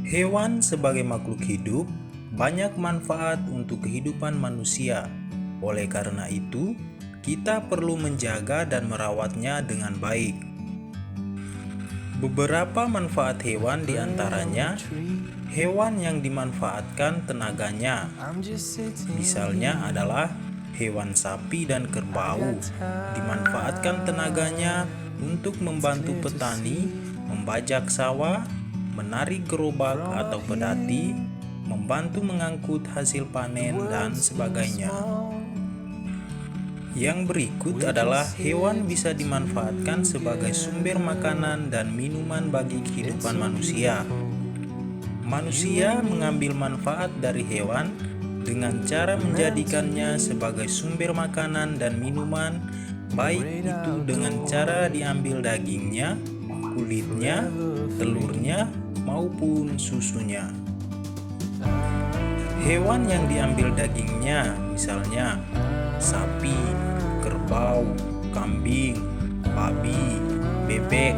Hewan sebagai makhluk hidup banyak manfaat untuk kehidupan manusia. Oleh karena itu, kita perlu menjaga dan merawatnya dengan baik. Beberapa manfaat hewan diantaranya hewan yang dimanfaatkan tenaganya. Misalnya adalah hewan sapi dan kerbau dimanfaatkan tenaganya untuk membantu petani membajak sawah, menarik gerobak atau pedati, membantu mengangkut hasil panen, dan sebagainya. Yang berikut adalah hewan bisa dimanfaatkan sebagai sumber makanan dan minuman bagi kehidupan manusia. Manusia mengambil manfaat dari hewan dengan cara menjadikannya sebagai sumber makanan dan minuman, baik itu dengan cara diambil dagingnya, kulitnya, telurnya, maupun susunya. Hewan yang diambil dagingnya misalnya sapi, kerbau, kambing, babi, bebek,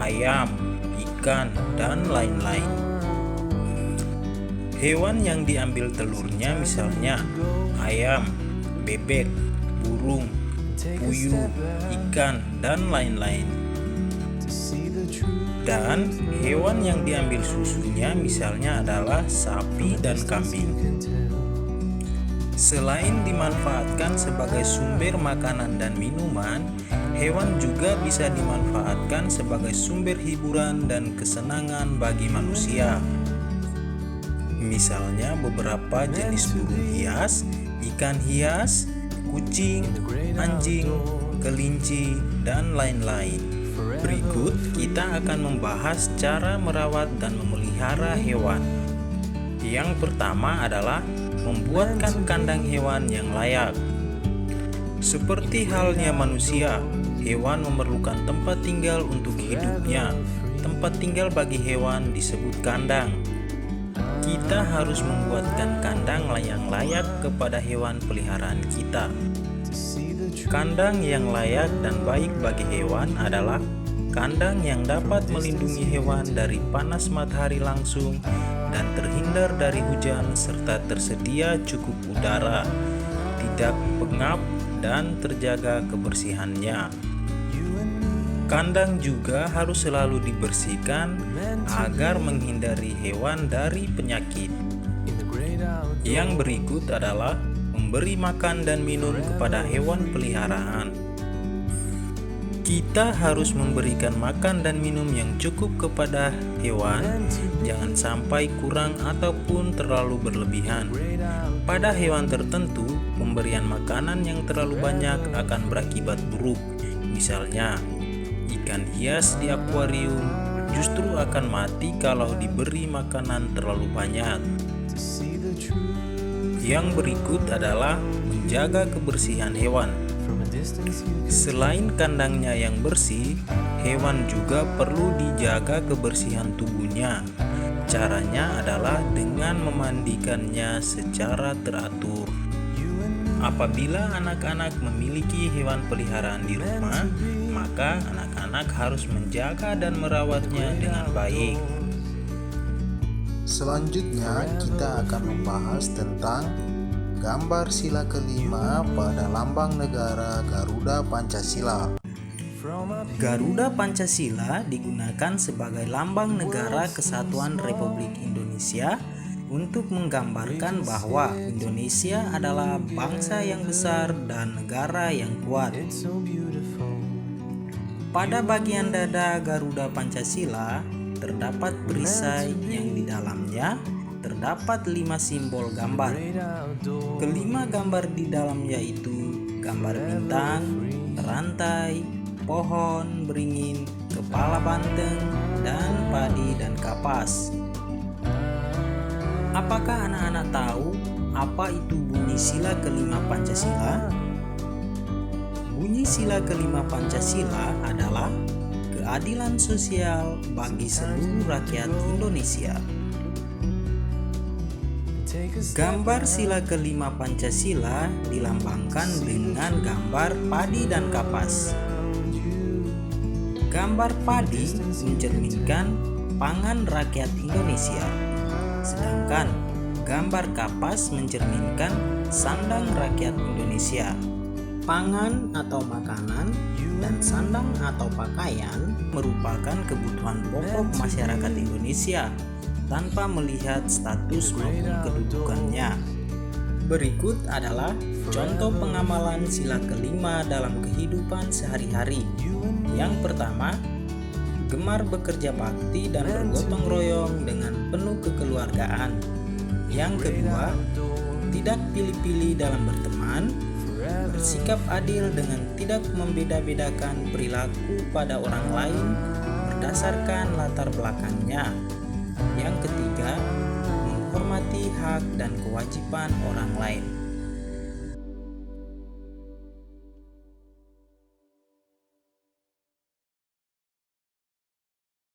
ayam, ikan, dan lain-lain. Hewan yang diambil telurnya misalnya ayam, bebek, burung, puyuh, ikan, dan lain-lain. Dan hewan yang diambil susunya misalnya adalah sapi dan kambing. Selain dimanfaatkan sebagai sumber makanan dan minuman, hewan juga bisa dimanfaatkan sebagai sumber hiburan dan kesenangan bagi manusia. Misalnya beberapa jenis burung hias, ikan hias, kucing, anjing, kelinci, dan lain-lain. Berikut kita akan membahas cara merawat dan memelihara hewan. Yang pertama adalah membuatkan kandang hewan yang layak. Seperti halnya manusia, hewan memerlukan tempat tinggal untuk hidupnya. Tempat tinggal bagi hewan disebut kandang. Kita harus membuatkan kandang yang layak kepada hewan peliharaan kita. Kandang yang layak dan baik bagi hewan adalah kandang yang dapat melindungi hewan dari panas matahari langsung dan terhindar dari hujan serta tersedia cukup udara, tidak pengap, dan terjaga kebersihannya. Kandang juga harus selalu dibersihkan agar menghindari hewan dari penyakit. Yang berikut adalah memberi makan dan minum kepada hewan peliharaan. Kita harus memberikan makan dan minum yang cukup kepada hewan, jangan sampai kurang ataupun terlalu berlebihan. Pada hewan tertentu, pemberian makanan yang terlalu banyak akan berakibat buruk. Misalnya, ikan hias di akuarium justru akan mati kalau diberi makanan terlalu banyak. Yang berikut adalah menjaga kebersihan hewan. Selain kandangnya yang bersih, hewan juga perlu dijaga kebersihan tubuhnya. Caranya adalah dengan memandikannya secara teratur. Apabila anak-anak memiliki hewan peliharaan di rumah, maka anak-anak harus menjaga dan merawatnya dengan baik. Selanjutnya kita akan membahas tentang gambar sila kelima pada lambang negara Garuda Pancasila. Garuda Pancasila digunakan sebagai lambang negara kesatuan Republik Indonesia untuk menggambarkan bahwa Indonesia adalah bangsa yang besar dan negara yang kuat. Pada bagian dada Garuda Pancasila terdapat perisai yang di dalamnya terdapat 5 simbol gambar. Kelima gambar di dalamnya yaitu gambar bintang, rantai, pohon beringin, kepala banteng, dan padi dan kapas. Apakah anak-anak tahu apa itu bunyi sila kelima Pancasila? Bunyi sila kelima Pancasila adalah keadilan sosial bagi seluruh rakyat Indonesia. Gambar sila kelima Pancasila dilambangkan dengan gambar padi dan kapas. Gambar padi mencerminkan pangan rakyat Indonesia. Sedangkan gambar kapas mencerminkan sandang rakyat Indonesia. Pangan atau makanan dan sandang atau pakaian merupakan kebutuhan pokok masyarakat Indonesia tanpa melihat status maupun kedudukannya. Berikut adalah contoh pengamalan sila kelima dalam kehidupan sehari-hari. Yang pertama, gemar bekerja bakti dan bergotong royong dengan penuh kekeluargaan. Yang kedua, tidak pilih-pilih dalam berteman, bersikap adil dengan tidak membeda-bedakan perilaku pada orang lain berdasarkan latar belakangnya. Yang ketiga, menghormati hak dan kewajiban orang lain.